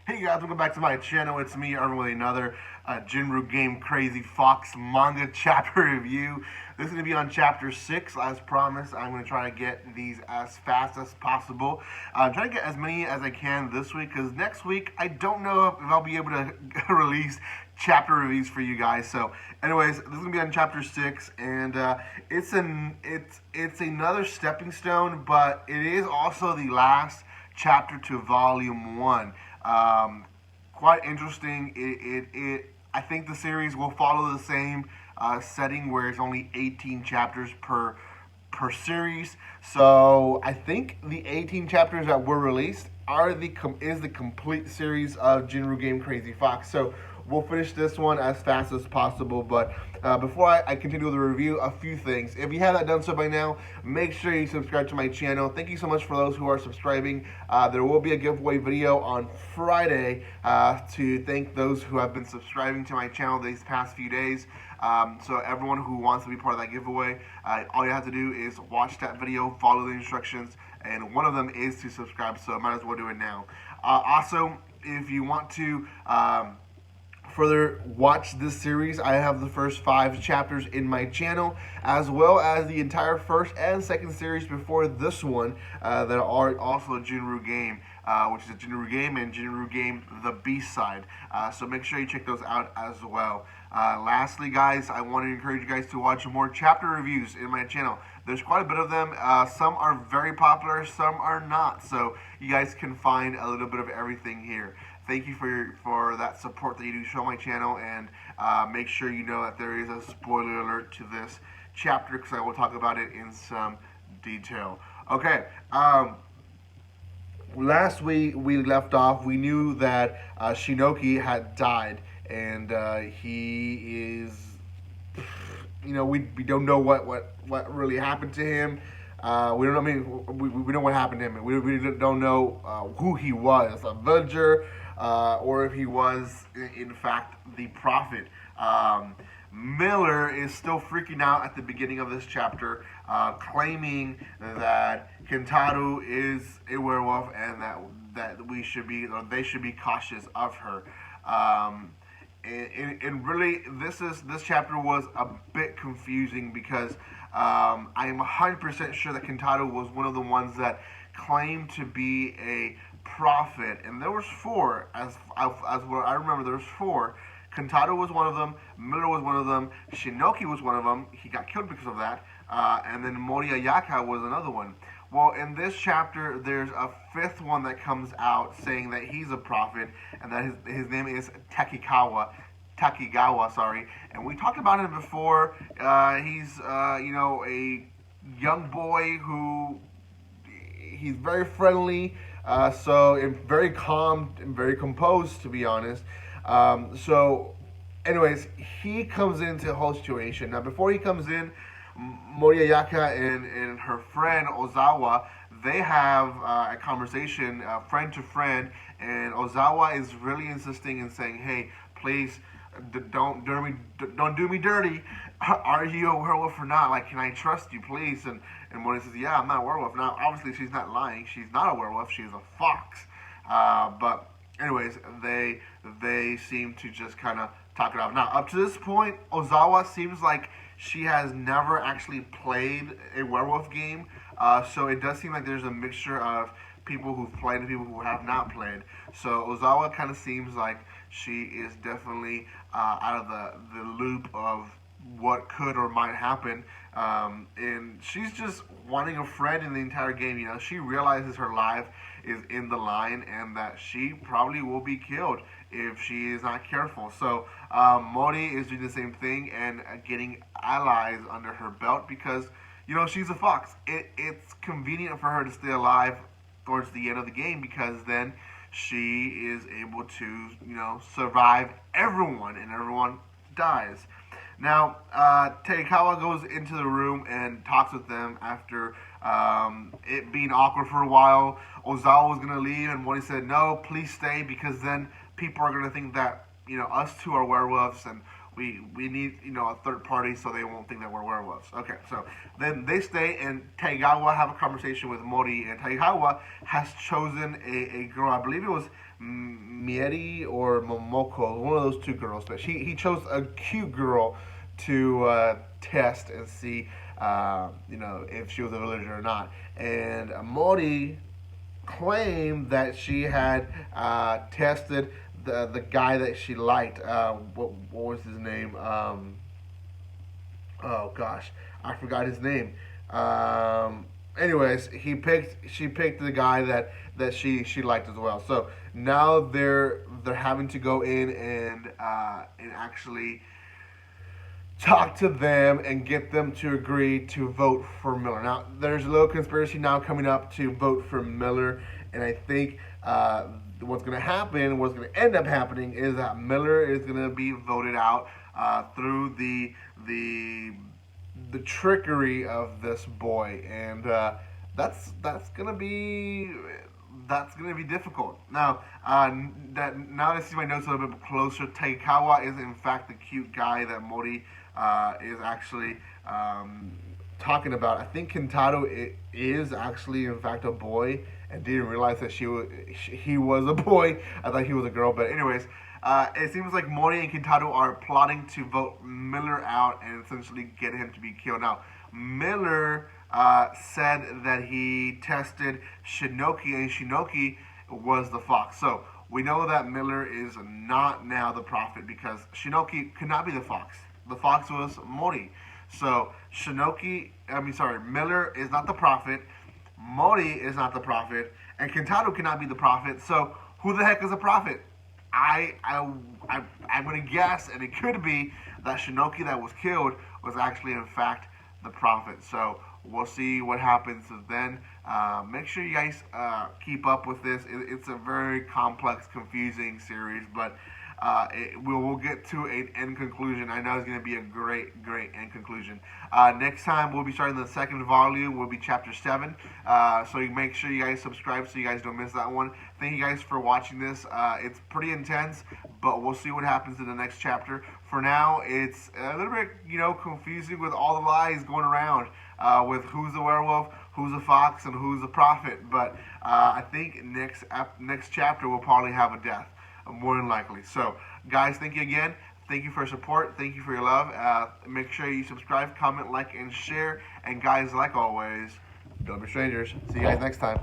Hey guys, welcome back to my channel. It's me, Irvin, with another Jinrou Game Crazy Fox manga chapter review. This is going to be on chapter 6. As promised, I'm going to try to get these as fast as possible. I'm trying to get as many as I can this week, because next week, I don't know if I'll be able to release chapter reviews for you guys. So anyways, this is going to be on chapter 6, and it's another stepping stone, but it is also the last chapter to volume 1. Quite interesting. I think the series will follow the same setting where it's only 18 chapters per series. So I think the 18 chapters that were released is the complete series of Jinrou Game Crazy Fox. So we'll finish this one as fast as possible. But before I continue with the review, a few things. If you have not done so by now, make sure you subscribe to my channel. Thank you so much for those who are subscribing. There will be a giveaway video on Friday to thank those who have been subscribing to my channel these past few days. So everyone who wants to be part of that giveaway, all you have to do is watch that video, follow the instructions, and one of them is to subscribe, so I might as well do it now. Also, if you want to further watch this series, I have the first 5 chapters in my channel, as well as the entire first and second series before this one that are also a Jinrou game, which is a Jinrou game and Jinrou game the B-side. So make sure you check those out as well. Lastly, guys, I want to encourage you guys to watch more chapter reviews in my channel. There's quite a bit of them. Some are very popular, some are not. So you guys can find a little bit of everything here. Thank you for that support that you do show my channel, and make sure you know that there is a spoiler alert to this chapter, because I will talk about it in some detail. Okay, last week we left off, we knew that Shinoki had died, and he is, we don't know what really happened to him. We don't know. I mean, we know what happened to him. We don't know who he was, a villager, or if he was in fact the prophet. Miller is still freaking out at the beginning of this chapter, claiming that Kentaro is a werewolf and that we should be, or they should be cautious of her. And really, this chapter was a bit confusing, because I am 100% sure that Kentaro was one of the ones that claimed to be a prophet, and there was 4, as what I remember. There was 4. Kentaro was one of them, Miller was one of them, Shinoki was one of them. He got killed because of that, and then Mori Ayaka was another one. Well, in this chapter, there's a 5th one that comes out saying that he's a prophet, and that his name is Takigawa, sorry. And we talked about him before. He's, a young boy who, he's very friendly, so very calm and very composed, to be honest. So, anyways, he comes into the whole situation. Now, before he comes in, Moriayaka and her friend Ozawa, they have a conversation, friend to friend, and Ozawa is really insisting and saying, "Hey, please, don't do me dirty. Are you a werewolf or not? Like, can I trust you, please?" And Mori says, "Yeah, I'm not a werewolf." Now, obviously, she's not lying. She's not a werewolf. She's a fox. But anyways, they seem to just kind of talk it off. Now, up to this point, Ozawa seems like she has never actually played a werewolf game, so it does seem like there's a mixture of people who've played and people who have not played. So Ozawa kind of seems like she is definitely out of the loop of what could or might happen, and she's just wanting a friend in the entire game. She realizes her life is in the line, and that she probably will be killed if she is not careful. So Mori is doing the same thing and getting allies under her belt, because she's a fox. It's convenient for her to stay alive towards the end of the game, because then she is able to survive everyone, and everyone dies. Now, Teikawa goes into the room and talks with them after it being awkward for a while. Ozawa was going to leave, and Mori said, "No, please stay, because then people are going to think that, us two are werewolves, and we need, a third party so they won't think that we're werewolves. Okay, so then they stay, and Taigawa have a conversation with Mori, and Taigawa has chosen a girl. I believe it was Mieri or Momoko, one of those two girls. But he chose a cute girl to test and see, if she was a villager or not. And Mori claimed that she had tested the guy that she liked. What was his name? Oh gosh, I forgot his name. Anyways, she picked the guy that she liked as well. So now they're having to go in and actually talk to them and get them to agree to vote for Miller. Now, there's a little conspiracy now coming up to vote for Miller, and I think what's going to end up happening is that Miller is going to be voted out through the trickery of this boy, and that's going to be difficult. Now, now that I see my notes a little bit closer, Taikawa is in fact the cute guy that Mori is actually talking about. I think Kentaro is actually in fact a boy, and didn't realize that he was a boy. I thought he was a girl. But anyways, it seems like Mori and Kentaro are plotting to vote Miller out and essentially get him to be killed. Now, Miller said that he tested Shinoki, and Shinoki was the fox. So we know that Miller is not now the prophet, because Shinoki could not be the fox. The fox was Mori. So Miller is not the prophet, Mori is not the prophet, and Kentaro cannot be the prophet. So who the heck is a prophet? I'm going to guess, and it could be that Shinoki that was killed was actually in fact the prophet. So we'll see what happens then. Make sure you guys keep up with this. It's a very complex, confusing series, but we'll get to an end conclusion. I know it's going to be a great end conclusion. Next time we'll be starting the second volume. Will be chapter 7. So you make sure you guys subscribe so you guys don't miss that one. Thank you guys for watching this. It's pretty intense, but we'll see what happens in the next chapter. For now, it's a little bit confusing with all the lies going around with who's a werewolf, who's a fox, and who's a prophet. But I think next chapter we'll probably have a death. More than likely. So, guys, thank you again. Thank you for your support. Thank you for your love. Make sure you subscribe, comment, like, and share. And guys, like always, don't be strangers. See you guys next time.